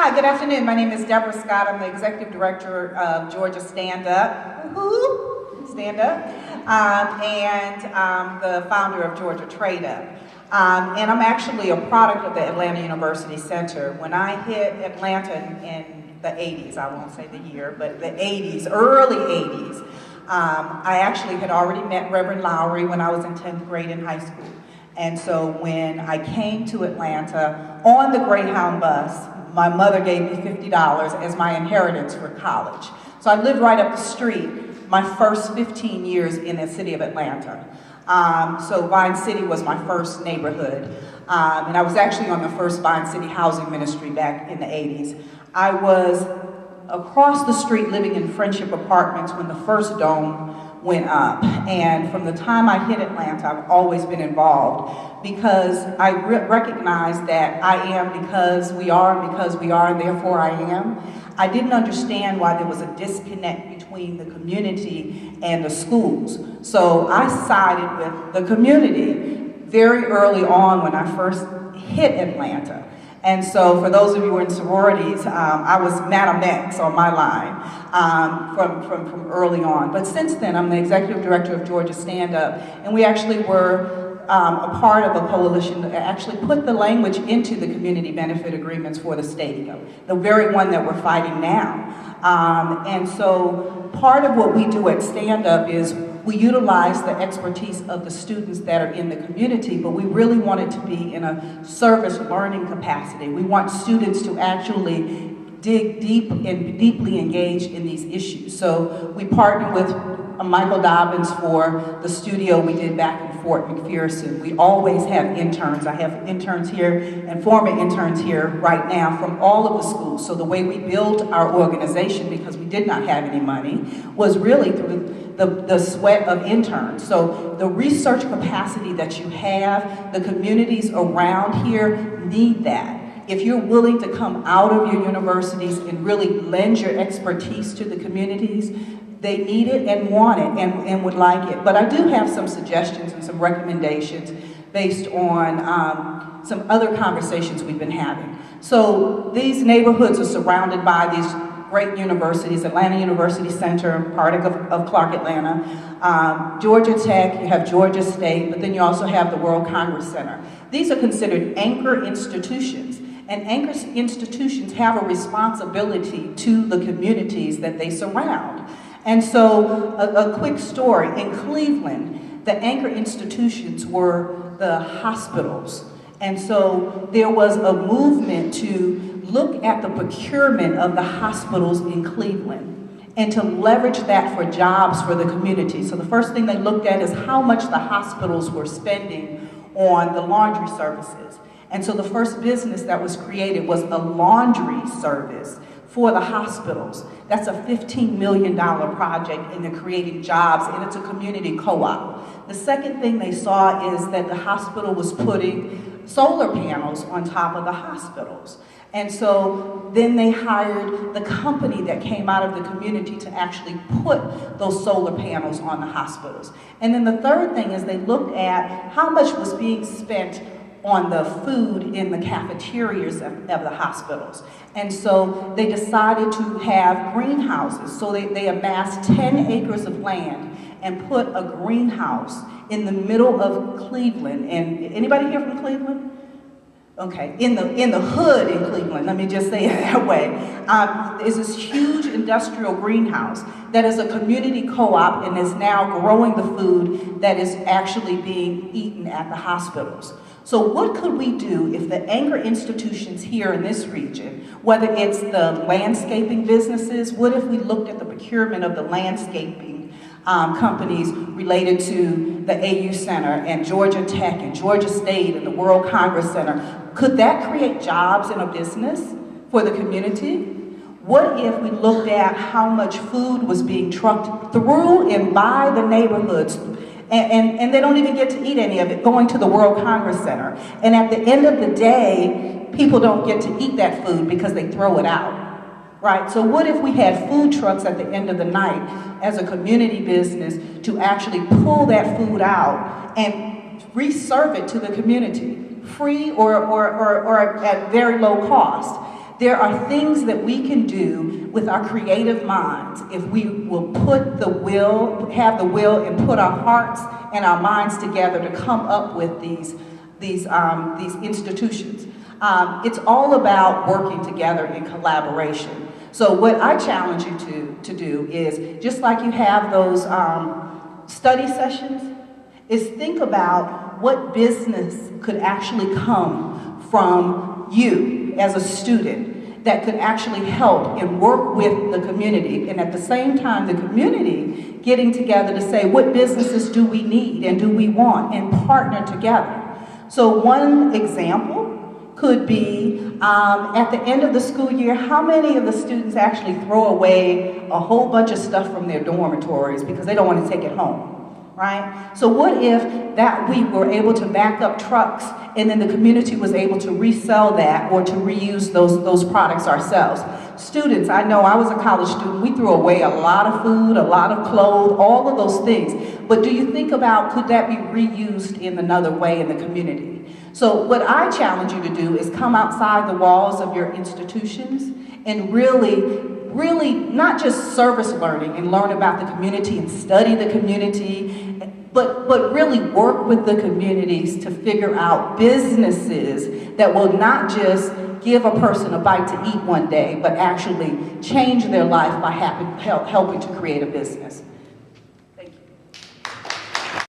Hi, good afternoon. My name is Deborah Scott. I'm the Executive Director of Georgia Stand Up. Woohoo! Stand Up. And the founder of Georgia Trade Up. And I'm actually a product of the Atlanta University Center. When I hit Atlanta in the 80s, I won't say the year, but the 80s, early 80s, I actually had already met Reverend Lowry when I was in 10th grade in high school. And so when I came to Atlanta on the Greyhound bus, my mother gave me $50 as my inheritance for college. So I lived right up the street my first 15 years in the city of Atlanta. So Vine City was my first neighborhood. And I was actually on the first Vine City housing ministry back in the 80s. I was across the street living in Friendship Apartments when the first dome went up. And from the time I hit Atlanta, I've always been involved because I recognize that I am because we are, and therefore I am. I didn't understand why there was a disconnect between the community and the schools. So I sided with the community very early on when I first hit Atlanta. And so for those of you who are in sororities, I was Madam X on my line from early on. But since then, I'm the executive director of Georgia Stand Up, and we actually were a part of a coalition that actually put the language into the community benefit agreements for the stadium, the very one that we're fighting now. And so part of what we do at Stand Up is we utilize the expertise of the students that are in the community, but we really want it to be in a service learning capacity. We want students to actually dig deep and deeply engage in these issues. So we partnered with Michael Dobbins for the studio we did back in Fort McPherson. We always have interns. I have interns here and former interns here right now from all of the schools. So the way we built our organization, because we did not have any money, was really through the sweat of interns. So the research capacity that you have, the communities around here need that. If you're willing to come out of your universities and really lend your expertise to the communities, they need it and want it and would like it. But I do have some suggestions and some recommendations based on some other conversations we've been having. So these neighborhoods are surrounded by these great universities, Atlanta University Center, part of Clark Atlanta, Georgia Tech, you have Georgia State, but then you also have the World Congress Center. These are considered anchor institutions. And anchor institutions have a responsibility to the communities that they surround. And so a quick story, in Cleveland, the anchor institutions were the hospitals. And so there was a movement to look at the procurement of the hospitals in Cleveland and to leverage that for jobs for the community. So the first thing they looked at is how much the hospitals were spending on the laundry services. And so the first business that was created was a laundry service for the hospitals. That's a $15 million project, and they're creating jobs, and it's a community co-op. The second thing they saw is that the hospital was putting solar panels on top of the hospitals. And so then they hired the company that came out of the community to actually put those solar panels on the hospitals. And then the third thing is they looked at how much was being spent on the food in the cafeterias of the hospitals. And so they decided to have greenhouses. So they amassed 10 acres of land and put a greenhouse in the middle of Cleveland. And anybody here from Cleveland? Okay, in the hood in Cleveland, let me just say it that way, is this huge industrial greenhouse that is a community co-op and is now growing the food that is actually being eaten at the hospitals. So what could we do if the anchor institutions here in this region, whether it's the landscaping businesses, what if we looked at the procurement of the landscaping companies related to the AU Center and Georgia Tech and Georgia State and the World Congress Center? Could that create jobs in a business for the community? What if we looked at how much food was being trucked through and by the neighborhoods, and they don't even get to eat any of it, going to the World Congress Center. And at the end of the day, people don't get to eat that food because they throw it out, right? So what if we had food trucks at the end of the night as a community business to actually pull that food out and reserve it to the community, free or at very low cost? There are things that we can do with our creative minds if we will have the will and put our hearts and our minds together to come up with these institutions. It's all about working together in collaboration. So what I challenge you to do is, just like you have those study sessions, is think about what business could actually come from you as a student that could actually help and work with the community, and at the same time the community getting together to say what businesses do we need and do we want, and partner together. So one example could be at the end of the school year, how many of the students actually throw away a whole bunch of stuff from their dormitories because they don't want to take it home? Right? So what if that week we were able to back up trucks and then the community was able to resell that or to reuse those products ourselves? Students, I know I was a college student, we threw away a lot of food, a lot of clothes, all of those things. But do you think about, could that be reused in another way in the community? So what I challenge you to do is come outside the walls of your institutions and really not just service learning and learn about the community and study the community, but really work with the communities to figure out businesses that will not just give a person a bite to eat one day, but actually change their life by helping to create a business.